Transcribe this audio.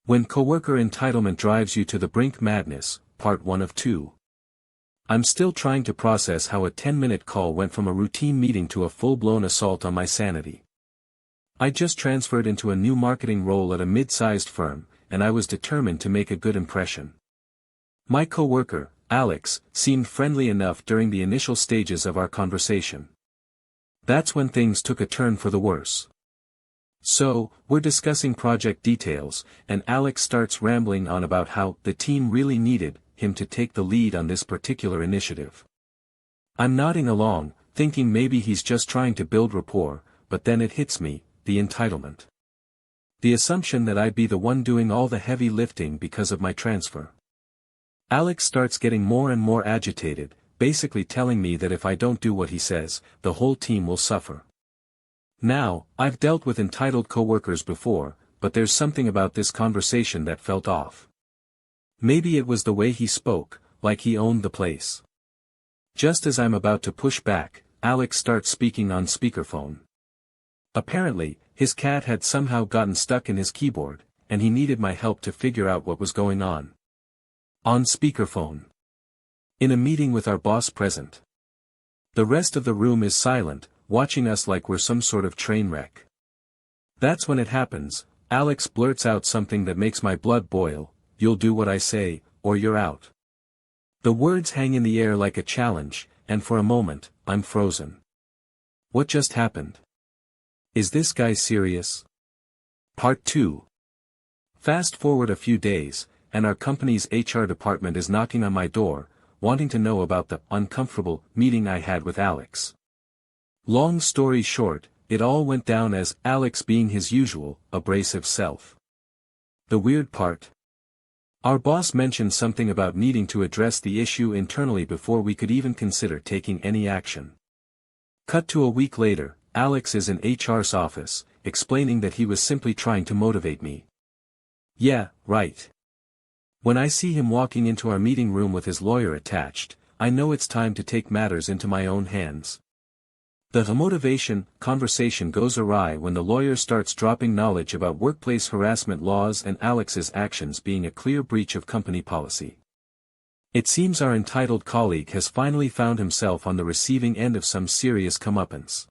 When Coworker Entitlement drives you to the brink madness, part 1 of 2. I'm still trying to process how a 10-minute call went from a routine meeting to a full-blown assault on my sanity. I just transferred into a new marketing role at a mid-sized firm, and I was determined to make a good impression. My coworker, Alex, seemed friendly enough during the initial stages of our conversation. That's when things took a turn for the worse. So, we're discussing project details, and Alex starts rambling on about how the team really needed him to take the lead on this particular initiative. I'm nodding along, thinking maybe he's just trying to build rapport, but then it hits me, the entitlement. The assumption that I'd be the one doing all the heavy lifting because of my transfer. Alex starts getting more and more agitated, basically telling me that if I don't do what he says, the whole team will suffer. Now, I've dealt with entitled coworkers before, but there's something about this conversation that felt off. Maybe it was the way he spoke, like he owned the place. Just as I'm about to push back, Alex starts speaking on speakerphone. Apparently, his cat had somehow gotten stuck in his keyboard, and he needed my help to figure out what was going on. On speakerphone. In a meeting with our boss present. The rest of the room is silent, watching us like we're some sort of train wreck. That's when it happens. Alex blurts out something that makes my blood boil: "You'll do what I say, or you're out." The words hang in the air like a challenge, and for a moment, I'm frozen. What just happened? Is this guy serious? Part 2. Fast forward a few days, and our company's HR department is knocking on my door, wanting to know about the uncomfortable meeting I had with Alex. Long story short, it all went down as Alex being his usual, abrasive self. The weird part? Our boss mentioned something about needing to address the issue internally before we could even consider taking any action. Cut to a week later, Alex is in HR's office, explaining that he was simply trying to motivate me. Yeah, right. When I see him walking into our meeting room with his lawyer attached, I know it's time to take matters into my own hands. The motivation conversation goes awry when the lawyer starts dropping knowledge about workplace harassment laws and Alex's actions being a clear breach of company policy. It seems our entitled colleague has finally found himself on the receiving end of some serious comeuppance.